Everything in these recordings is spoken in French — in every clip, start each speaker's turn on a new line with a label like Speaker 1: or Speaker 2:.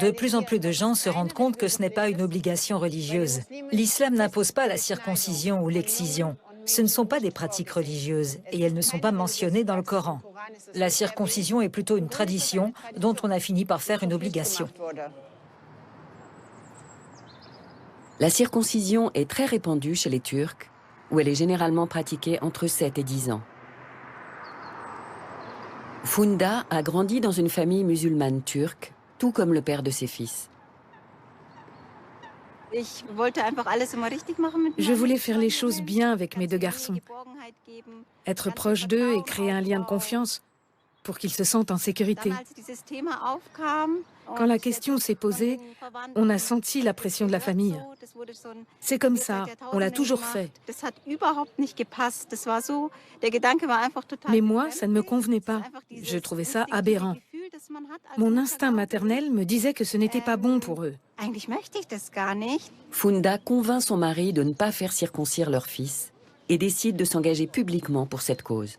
Speaker 1: De plus en plus de gens se rendent compte que ce n'est pas une obligation religieuse. L'islam n'impose pas la circoncision ou l'excision. Ce ne sont pas des pratiques religieuses et elles ne sont pas mentionnées dans le Coran. La circoncision est plutôt une tradition dont on a fini par faire une obligation.
Speaker 2: La circoncision est très répandue chez les Turcs, où elle est généralement pratiquée entre 7 et 10 ans. Funda a grandi dans une famille musulmane turque, tout comme le père de ses fils.
Speaker 3: Je voulais faire les choses bien avec mes deux garçons, être proche d'eux et créer un lien de confiance pour qu'ils se sentent en sécurité. Quand la question s'est posée, on a senti la pression de la famille. C'est comme ça, on l'a toujours fait. Mais moi, ça ne me convenait pas. Je trouvais ça aberrant. Mon instinct maternel me disait que ce n'était pas bon pour eux.
Speaker 2: Funda convainc son mari de ne pas faire circoncire leur fils et décide de s'engager publiquement pour cette cause.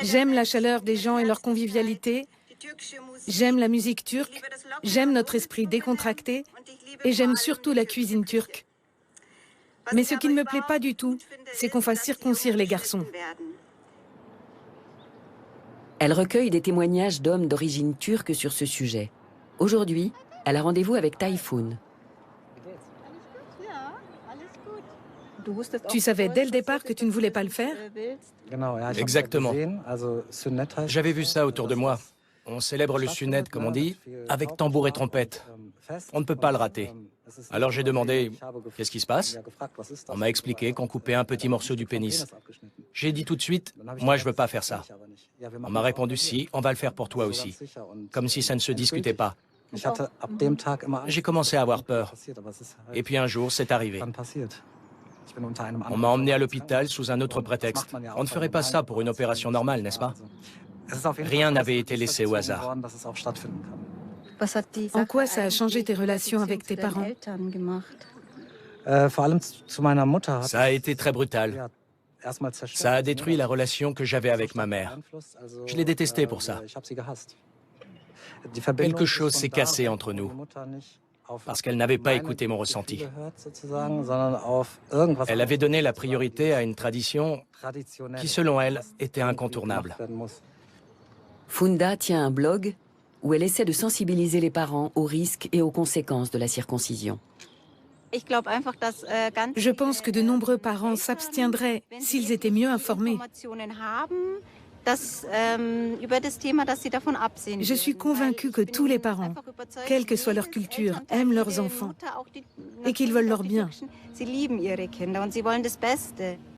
Speaker 3: J'aime la chaleur des gens et leur convivialité. J'aime la musique turque. J'aime notre esprit décontracté. Et j'aime surtout la cuisine turque. Mais ce qui ne me plaît pas du tout, c'est qu'on fasse circoncire les garçons.
Speaker 2: Elle recueille des témoignages d'hommes d'origine turque sur ce sujet. Aujourd'hui, elle a rendez-vous avec Tayfun.
Speaker 3: Tu savais dès le départ que tu ne voulais pas le faire?
Speaker 4: Exactement. J'avais vu ça autour de moi. On célèbre le sunnet, comme on dit, avec tambour et trompette. On ne peut pas le rater. Alors j'ai demandé « Qu'est-ce qui se passe ?» On m'a expliqué qu'on coupait un petit morceau du pénis. J'ai dit tout de suite « Moi, je ne veux pas faire ça ». On m'a répondu « Si, on va le faire pour toi aussi ». Comme si ça ne se discutait pas. J'ai commencé à avoir peur. Et puis un jour, c'est arrivé. On m'a emmené à l'hôpital sous un autre prétexte. On ne ferait pas ça pour une opération normale, n'est-ce pas? Rien n'avait été laissé au hasard.
Speaker 3: En quoi ça a changé tes relations avec tes parents?
Speaker 4: Ça a été très brutal. Ça a détruit la relation que j'avais avec ma mère. Je l'ai détestée pour ça. Quelque chose s'est cassé entre nous, parce qu'elle n'avait pas écouté mon ressenti. Elle avait donné la priorité à une tradition qui, selon elle, était incontournable.
Speaker 2: Funda tient un blog où elle essaie de sensibiliser les parents aux risques et aux conséquences de la circoncision.
Speaker 3: Je pense que de nombreux parents s'abstiendraient s'ils étaient mieux informés. Je suis convaincue que tous les parents, quelle que soit leur culture, aiment leurs enfants et qu'ils veulent leur bien.